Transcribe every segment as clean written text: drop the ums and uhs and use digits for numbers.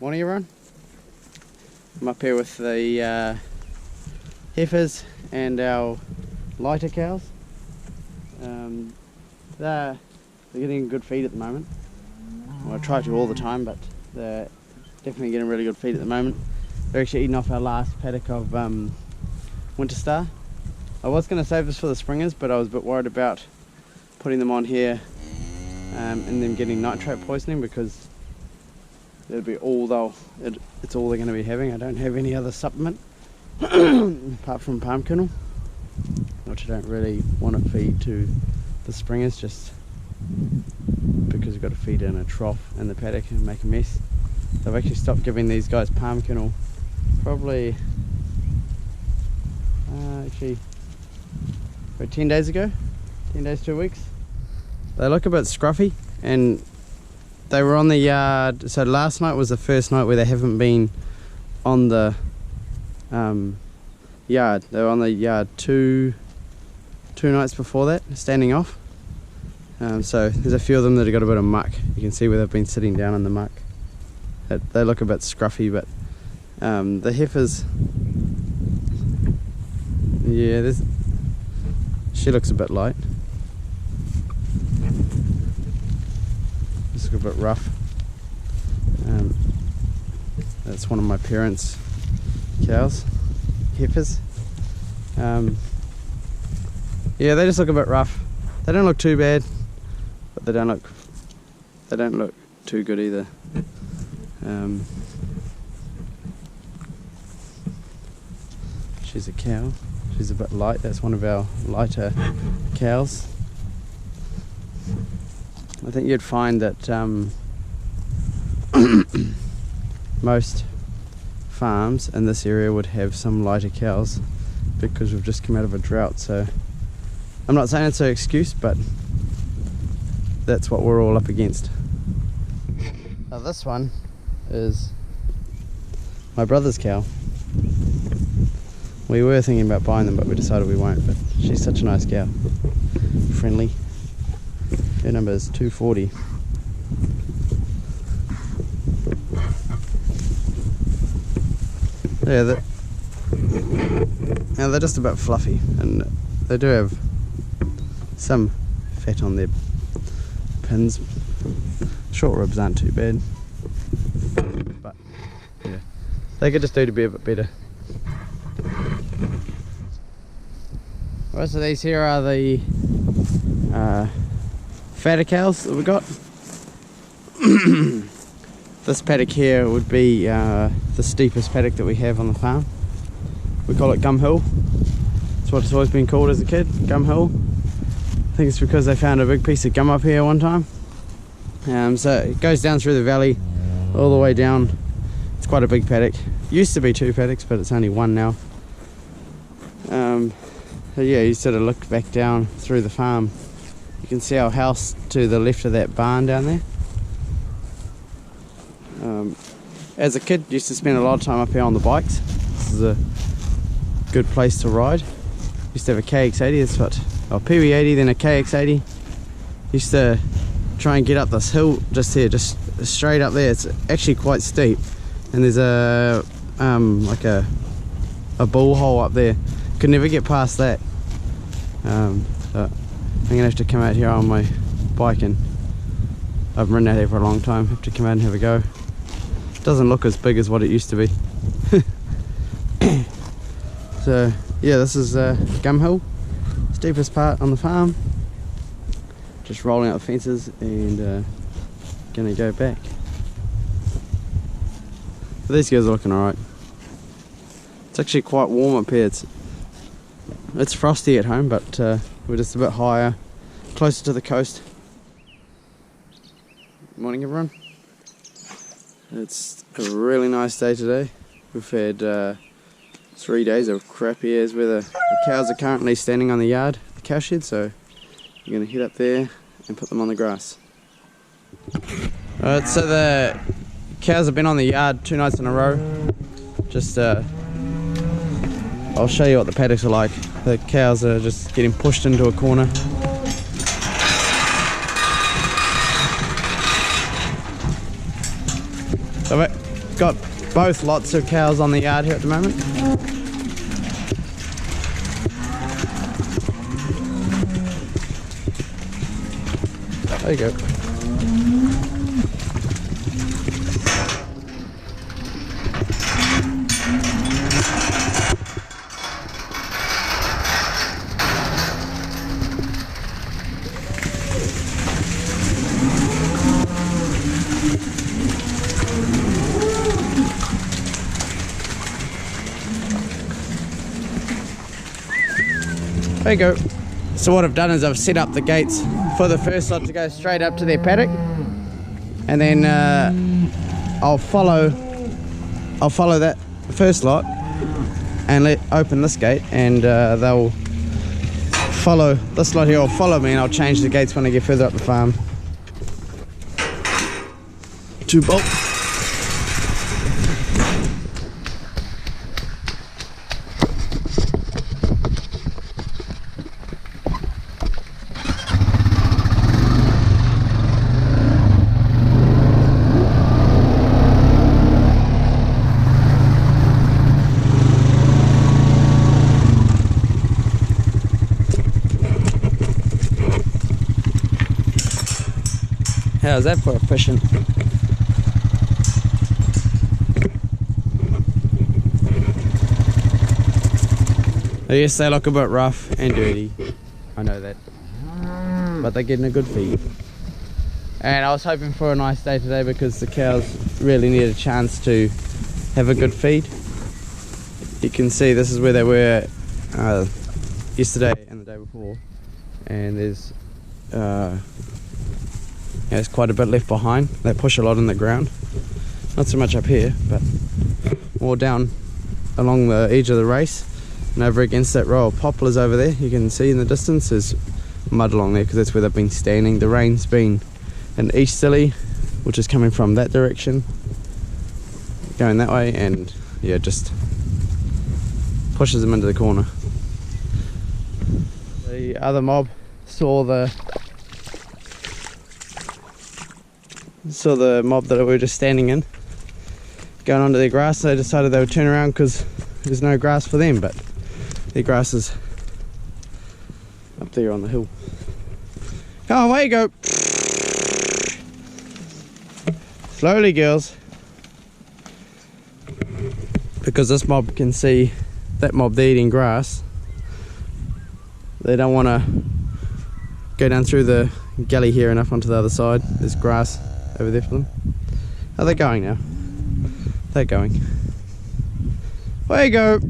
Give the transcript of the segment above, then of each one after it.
Morning everyone. I'm up here with the heifers and our lighter cows. They're getting good feed at the moment. Well, I try to all the time, but they're definitely getting really good feed at the moment. They're actually eating off our last paddock of Winter Star. I was going to save this for the springers, but I was a bit worried about putting them on here and them getting nitrate poisoning, because it'll be all it's all they're going to be having. I don't have any other supplement apart from palm kernel, which I don't really want to feed to the springers, just because we've got to feed in a trough in the paddock and make a mess. So I've actually stopped giving these guys palm kernel probably actually about 10 days ago, 10 days, 2 weeks. They look a bit scruffy, and they were on the yard. So last night was the first night where they haven't been on the yard. They were on the yard two nights before that, standing off. So there's a few of them that have got a bit of muck. You can see where they've been sitting down in the muck. They look a bit scruffy, but the heifers, yeah, she looks a bit light. This looks a bit rough. That's one of my parents' cows, heifers. Yeah, they just look a bit rough. They don't look too bad, but they don't look too good either. She's a cow. She's a bit light. That's one of our lighter cows. I think you'd find that most farms in this area would have some lighter cows, because we've just come out of a drought. So I'm not saying it's an excuse, but that's what we're all up against. Now this one is my brother's cow. We were thinking about buying them, but we decided we won't. But she's such a nice cow, friendly. Her number is 240. Yeah, they're just a bit fluffy, and they do have some fat on their pins. Short ribs aren't too bad, but yeah, they could just do to be a bit better. Right, so these here are the fatter cows that we got. This paddock here would be the steepest paddock that we have on the farm. We call it Gum Hill. That's what it's always been called as a kid, Gum Hill. I think it's because they found a big piece of gum up here one time. So it goes down through the valley all the way down. It's quite a big paddock. Used to be 2 paddocks, but it's only 1 now. So yeah, you sort of look back down through the farm. You can see our house to the left of that barn down there. As a kid, used to spend a lot of time up here on the bikes. This is a good place to ride. Used to have a KX80, that's what, PV80, then a KX80. Used to try and get up this hill just here, just straight up there. It's actually quite steep, and there's a like a bull hole up there. Could never get past that. But I'm gonna have to come out here on my bike, and I've ridden out here for a long time. Have to come out and have a go. Doesn't look as big as what it used to be. So yeah, this is Gum Hill, steepest part on the farm. Just rolling up the fences and gonna go back. But these guys are looking alright. It's actually quite warm up here. It's frosty at home, but we're just a bit higher, closer to the coast. Morning everyone. It's a really nice day today. We've had 3 days of crappy ass weather. The cows are currently standing on the yard, the cow shed, so I'm going to head up there and put them on the grass. Alright, so the cows have been on the yard 2 nights in a row. Just I'll show you what the paddocks are like. The cows are just getting pushed into a corner. Stop it. got both lots of cows on the yard here at the moment. There you go. There you go. So what I've done is I've set up the gates for the first lot to go straight up to their paddock, and then I'll follow that first lot and open this gate, and they'll follow this lot here. Will follow me, and I'll change the gates when I get further up the farm. 2 bolt. How's that for fishing? Yes, they look a bit rough and dirty. I know that. But they're getting a good feed. And I was hoping for a nice day today because the cows really need a chance to have a good feed. You can see this is where they were yesterday and the day before. And there's there's quite a bit left behind. They push a lot in the ground. Not so much up here, but more down along the edge of the race. And over against that row of poplars over there, you can see in the distance there's mud along there because that's where they've been standing. The rain's been an easterly, which is coming from that direction, going that way, and yeah, just pushes them into the corner. The other mob saw the mob that we were just standing in going onto their grass, so they decided they would turn around because there's no grass for them, but their grass is up there on the hill. Oh, away you go. Slowly, girls, because this mob can see that mob there eating grass. They don't want to go down through the gully here and up onto the other side. There's grass over there for them. Are they going now? They're going. There you go.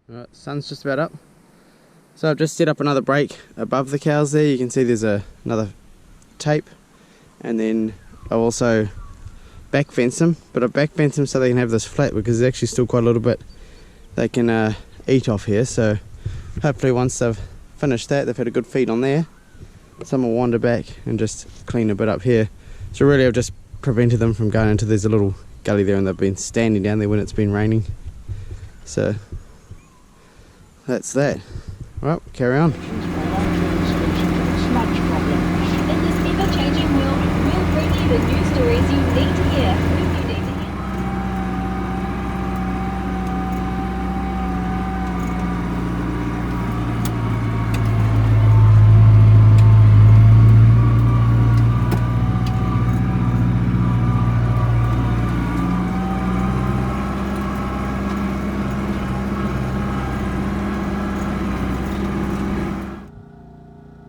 Alright, sun's just about up. So I've just set up another break above the cows there. You can see there's another tape, and then I've also back fence them, but I back fence them so they can have this flat because there's actually still quite a little bit they can eat off here. So hopefully once they've finished that, they've had a good feed on there, some will wander back and just clean a bit up here. So really I've just prevented them from going into, there's a little gully there and they've been standing down there when it's been raining. So that's that. Well, carry on. In this ever-changing world, we'll bring you the news stories you need to hear.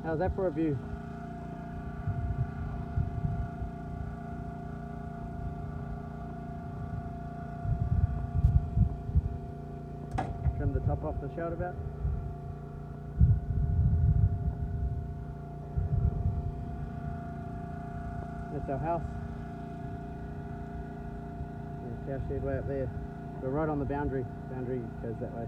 How's that for a view? the top off the shelter belt. That's our house. Yeah, cow shed way up there. We're right on the boundary. Boundary goes that way.